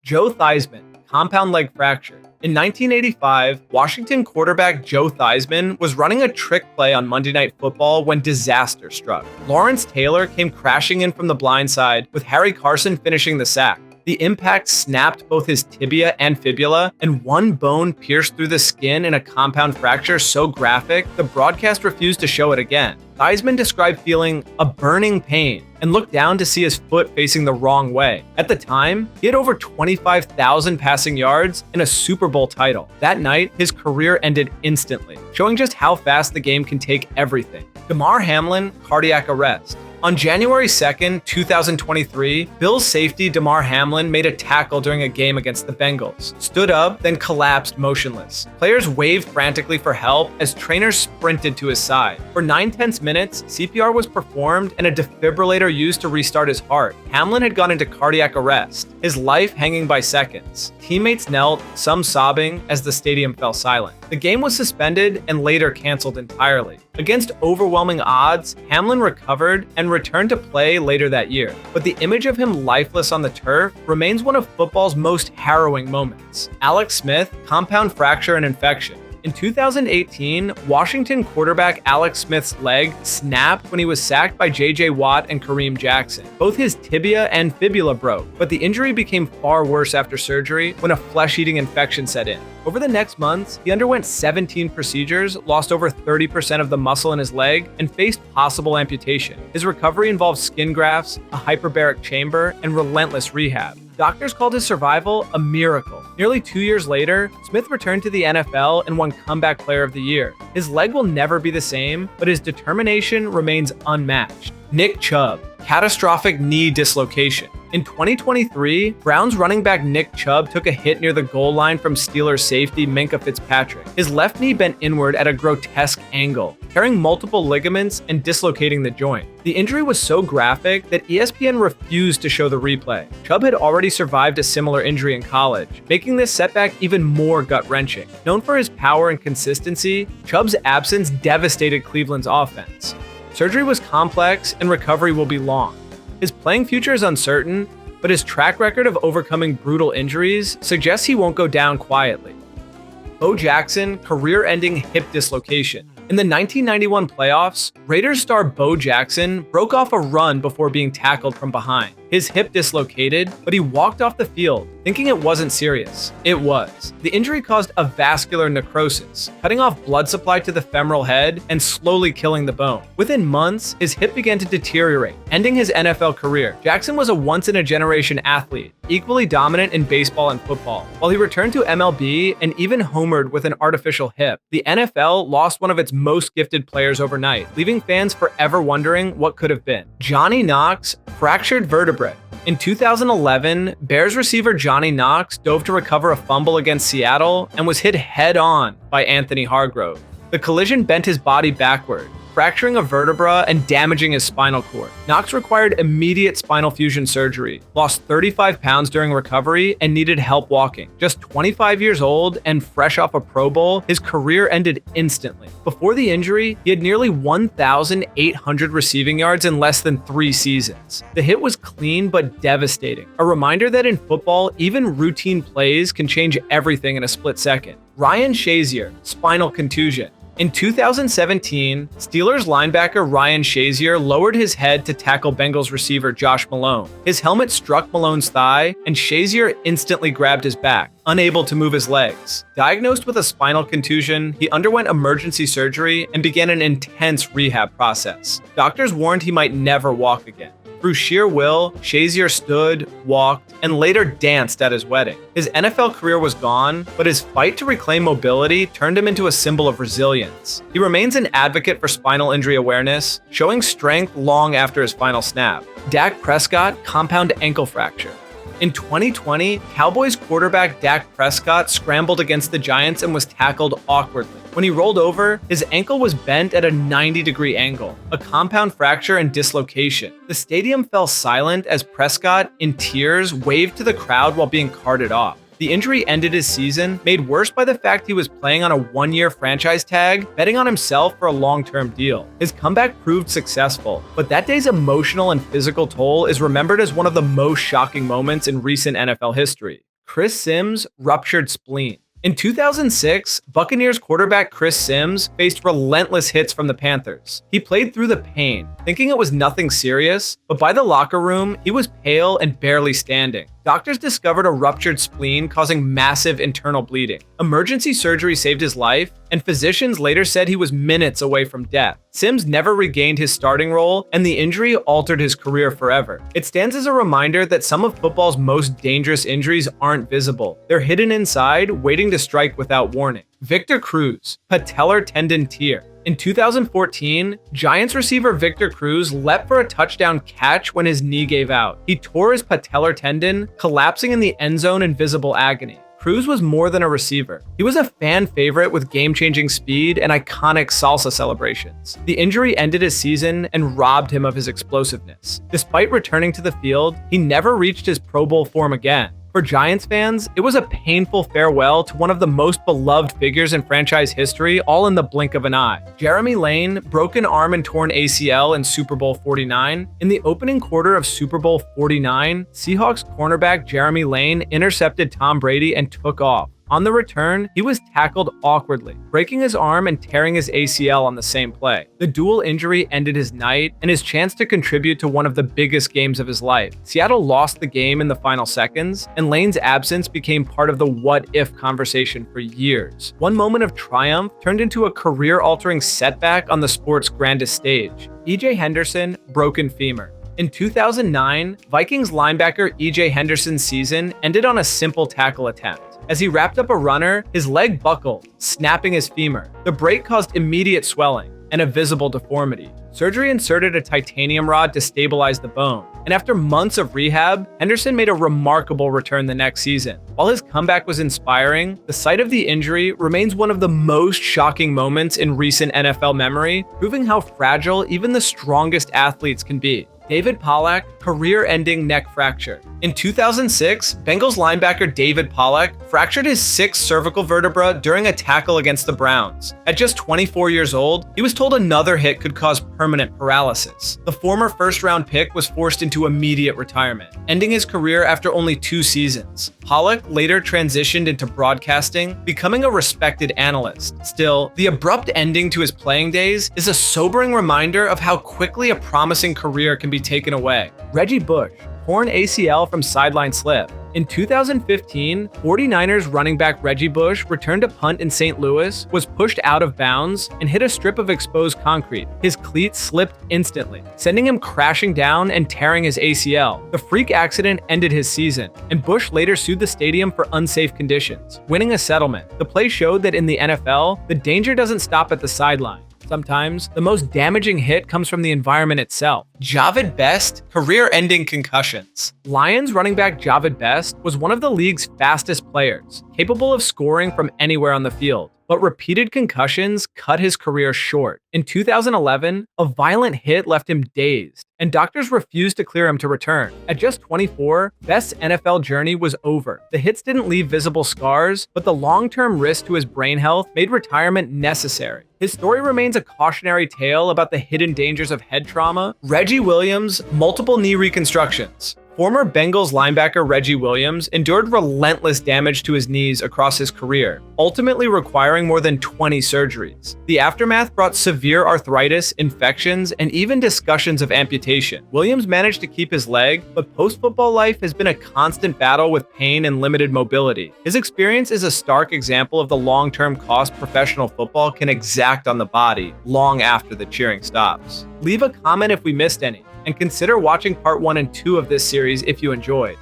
Joe Theismann, compound leg fracture. In 1985, Washington quarterback Joe Theismann was running a trick play on Monday Night Football when disaster struck. Lawrence Taylor came crashing in from the blind side, with Harry Carson finishing the sack. The impact snapped both his tibia and fibula, and one bone pierced through the skin in a compound fracture so graphic, the broadcast refused to show it again. Theismann described feeling a burning pain and looked down to see his foot facing the wrong way. At the time, he had over 25,000 passing yards and a Super Bowl title. That night, his career ended instantly, showing just how fast the game can take everything. Damar Hamlin, cardiac arrest. On January 2nd, 2023, Bills safety Damar Hamlin made a tackle during a game against the Bengals, stood up, then collapsed motionless. Players waved frantically for help as trainers sprinted to his side. For 9 tense minutes, CPR was performed and a defibrillator used to restart his heart. Hamlin had gone into cardiac arrest, his life hanging by seconds. Teammates knelt, some sobbing, as the stadium fell silent. The game was suspended and later canceled entirely. Against overwhelming odds, Hamlin recovered and returned to play later that year. But the image of him lifeless on the turf remains one of football's most harrowing moments. Alex Smith, compound fracture and infection. In 2018, Washington quarterback Alex Smith's leg snapped when he was sacked by J.J. Watt and Kareem Jackson. Both his tibia and fibula broke, but the injury became far worse after surgery when a flesh-eating infection set in. Over the next months, he underwent 17 procedures, lost over 30% of the muscle in his leg, and faced possible amputation. His recovery involved skin grafts, a hyperbaric chamber, and relentless rehab. Doctors called his survival a miracle. Nearly 2 years later, Smith returned to the NFL and won Comeback Player of the Year. His leg will never be the same, but his determination remains unmatched. Nick Chubb, catastrophic knee dislocation. In 2023, Browns running back Nick Chubb took a hit near the goal line from Steelers safety Minkah Fitzpatrick. His left knee bent inward at a grotesque angle, tearing multiple ligaments and dislocating the joint. The injury was so graphic that ESPN refused to show the replay. Chubb had already survived a similar injury in college, making this setback even more gut-wrenching. Known for his power and consistency, Chubb's absence devastated Cleveland's offense. Surgery was complex and recovery will be long. His playing future is uncertain, but his track record of overcoming brutal injuries suggests he won't go down quietly. Bo Jackson, career-ending hip dislocation. In the 1991 playoffs, Raiders star Bo Jackson broke off a run before being tackled from behind. His hip dislocated, but he walked off the field, thinking it wasn't serious. It was. The injury caused a vascular necrosis, cutting off blood supply to the femoral head and slowly killing the bone. Within months, his hip began to deteriorate, ending his NFL career. Jackson was a once-in-a-generation athlete, equally dominant in baseball and football. While he returned to MLB and even homered with an artificial hip, the NFL lost one of its most gifted players overnight, leaving fans forever wondering what could have been. Johnny Knox, fractured vertebrae. In 2011, Bears receiver Johnny Knox dove to recover a fumble against Seattle and was hit head-on by Anthony Hargrove. The collision bent his body backward, fracturing a vertebra and damaging his spinal cord. Knox required immediate spinal fusion surgery, lost 35 pounds during recovery, and needed help walking. Just 25 years old and fresh off a Pro Bowl, his career ended instantly. Before the injury, he had nearly 1,800 receiving yards in less than 3 seasons. The hit was clean but devastating, a reminder that in football, even routine plays can change everything in a split second. Ryan Shazier, spinal contusion. In 2017, Steelers linebacker Ryan Shazier lowered his head to tackle Bengals receiver Josh Malone. His helmet struck Malone's thigh, and Shazier instantly grabbed his back, unable to move his legs. Diagnosed with a spinal contusion, he underwent emergency surgery and began an intense rehab process. Doctors warned he might never walk again. Through sheer will, Shazier stood, walked, and later danced at his wedding. His NFL career was gone, but his fight to reclaim mobility turned him into a symbol of resilience. He remains an advocate for spinal injury awareness, showing strength long after his final snap. Dak Prescott, compound ankle fracture. In 2020, Cowboys quarterback Dak Prescott scrambled against the Giants and was tackled awkwardly. When he rolled over, his ankle was bent at a 90-degree angle, a compound fracture and dislocation. The stadium fell silent as Prescott, in tears, waved to the crowd while being carted off. The injury ended his season, made worse by the fact he was playing on a 1-year franchise tag, betting on himself for a long-term deal. His comeback proved successful, but that day's emotional and physical toll is remembered as one of the most shocking moments in recent NFL history. Chris Sims' ruptured spleen. In 2006, Buccaneers quarterback Chris Sims faced relentless hits from the Panthers. He played through the pain, thinking it was nothing serious, but by the locker room, he was pale and barely standing. Doctors discovered a ruptured spleen causing massive internal bleeding. Emergency surgery saved his life, and physicians later said he was minutes away from death. Sims never regained his starting role, and the injury altered his career forever. It stands as a reminder that some of football's most dangerous injuries aren't visible. They're hidden inside, waiting to strike without warning. Victor Cruz, patellar tendon tear. In 2014, Giants receiver Victor Cruz leapt for a touchdown catch when his knee gave out. He tore his patellar tendon, collapsing in the end zone in visible agony. Cruz was more than a receiver. He was a fan favorite with game-changing speed and iconic salsa celebrations. The injury ended his season and robbed him of his explosiveness. Despite returning to the field, he never reached his Pro Bowl form again. For Giants fans, it was a painful farewell to one of the most beloved figures in franchise history, all in the blink of an eye. Jeremy Lane, broken arm and torn ACL in Super Bowl 49. In the opening quarter of Super Bowl 49, Seahawks cornerback Jeremy Lane intercepted Tom Brady and took off. On the return, he was tackled awkwardly, breaking his arm and tearing his ACL on the same play. The dual injury ended his night and his chance to contribute to one of the biggest games of his life. Seattle lost the game in the final seconds, and Lane's absence became part of the what-if conversation for years. One moment of triumph turned into a career-altering setback on the sport's grandest stage. E.J. Henderson, broken femur. In 2009, Vikings linebacker E.J. Henderson's season ended on a simple tackle attempt. As he wrapped up a runner, his leg buckled, snapping his femur. The break caused immediate swelling and a visible deformity. Surgery inserted a titanium rod to stabilize the bone, and after months of rehab, Henderson made a remarkable return the next season. While his comeback was inspiring, the sight of the injury remains one of the most shocking moments in recent NFL memory, proving how fragile even the strongest athletes can be. David Pollack, career-ending neck fracture. In 2006, Bengals linebacker David Pollack fractured his 6th cervical vertebra during a tackle against the Browns. At just 24 years old, he was told another hit could cause permanent paralysis. The former first-round pick was forced into immediate retirement, ending his career after only 2 seasons. Pollack later transitioned into broadcasting, becoming a respected analyst. Still, the abrupt ending to his playing days is a sobering reminder of how quickly a promising career can be taken away. Reggie Bush, torn ACL from sideline slip. In 2015, 49ers running back Reggie Bush returned a punt in St. Louis, was pushed out of bounds, and hit a strip of exposed concrete. His cleat slipped instantly, sending him crashing down and tearing his ACL. The freak accident ended his season, and Bush later sued the stadium for unsafe conditions, winning a settlement. The play showed that in the NFL, the danger doesn't stop at the sideline. Sometimes, the most damaging hit comes from the environment itself. Javid Best, career-ending concussions. Lions running back Javid Best was one of the league's fastest players, capable of scoring from anywhere on the field. But repeated concussions cut his career short. In 2011, a violent hit left him dazed, and doctors refused to clear him to return. At just 24, Best's NFL journey was over. The hits didn't leave visible scars, but the long-term risk to his brain health made retirement necessary. His story remains a cautionary tale about the hidden dangers of head trauma. Reggie Williams, multiple knee reconstructions. Former Bengals linebacker Reggie Williams endured relentless damage to his knees across his career, ultimately requiring more than 20 surgeries. The aftermath brought severe arthritis, infections, and even discussions of amputation. Williams managed to keep his leg, but post-football life has been a constant battle with pain and limited mobility. His experience is a stark example of the long-term cost professional football can exact on the body long after the cheering stops. Leave a comment if we missed any, and consider watching part 1 and 2 of this series if you enjoyed.